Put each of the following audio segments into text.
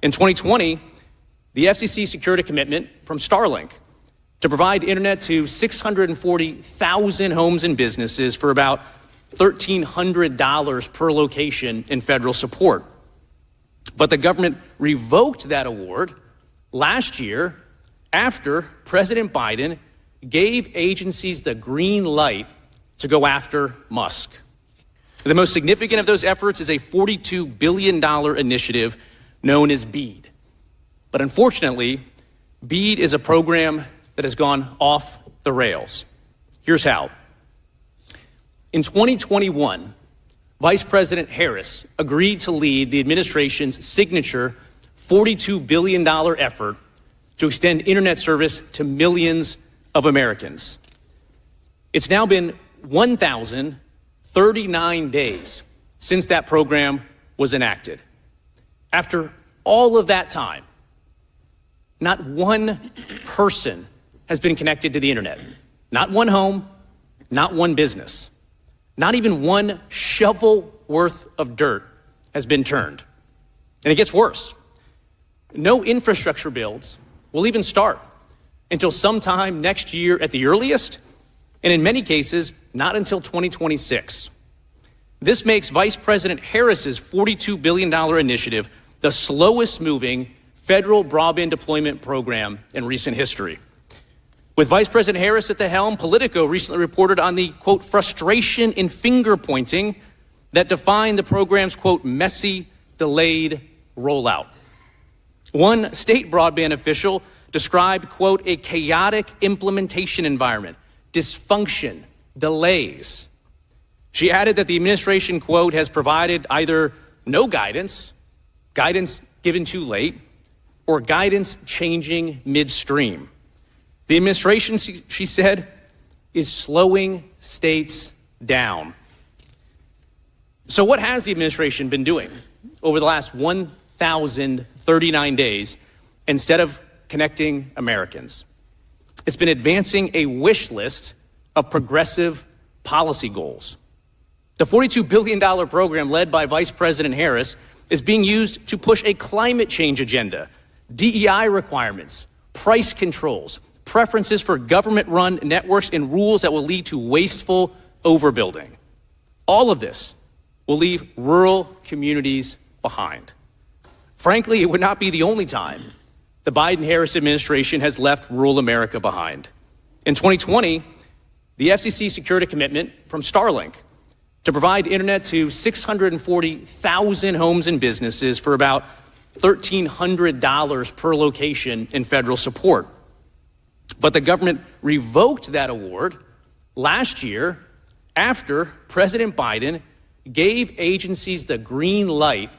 In 2020, the FCC secured a commitment from Starlink to provide internet to 640,000 homes and businesses for about $1,300 per location in federal support. But the government revoked that award last year after President Biden gave agencies the green light to go after Musk. The most significant of those efforts is a $42 billion initiative known as BEAD. But unfortunately, BEAD is a program that has gone off the rails. Here's how. In 2021, Vice President Harris agreed to lead the administration's signature $42 billion effort to extend internet service to millions of Americans. It's now been 1,039 days since that program was enacted. After all of that time, not one person has been connected to the internet. Not one home, not one business. Not even one shovel worth of dirt has been turned. And it gets worse. No infrastructure builds will even start until sometime next year at the earliest, and in many cases, not until 2026. This makes Vice President Harris's $42 billion initiative the slowest moving federal broadband deployment program in recent history. With Vice President Harris at the helm, Politico recently reported on the, quote, frustration in finger pointing that defined the program's, quote, messy, delayed rollout. One state broadband official described, quote, a chaotic implementation environment, dysfunction, delays. She added that the administration, quote, has provided either no guidance, guidance given too late, or guidance changing midstream. The administration, she said, is slowing states down. So what has the administration been doing over the last 1,039 days instead of connecting Americans? It's been advancing a wish list of progressive policy goals. The $42 billion program led by Vice President Harris is being used to push a climate change agenda, DEI requirements, price controls, preferences for government-run networks, and rules that will lead to wasteful overbuilding. All of this will leave rural communities behind. Frankly, it would not be the only time the Biden-Harris administration has left rural America behind. In 2020, the FCC secured a commitment from Starlink to provide internet to 640,000 homes and businesses for about $1,300 per location in federal support. But the government revoked that award last year after President Biden gave agencies the green light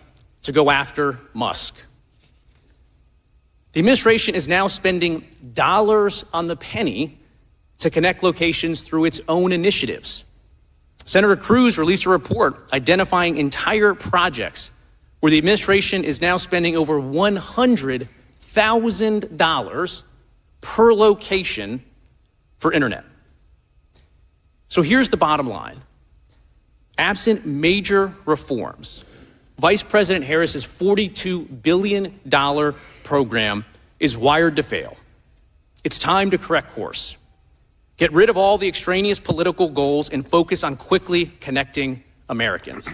to go after Musk. The administration is now spending dollars on the penny to connect locations through its own initiatives. Senator Cruz released a report identifying entire projects where the administration is now spending over $100,000 per location for internet. So here's the bottom line. Absent major reforms, Vice President Harris's $42 billion program is wired to fail. It's time to correct course. Get rid of all the extraneous political goals and focus on quickly connecting Americans.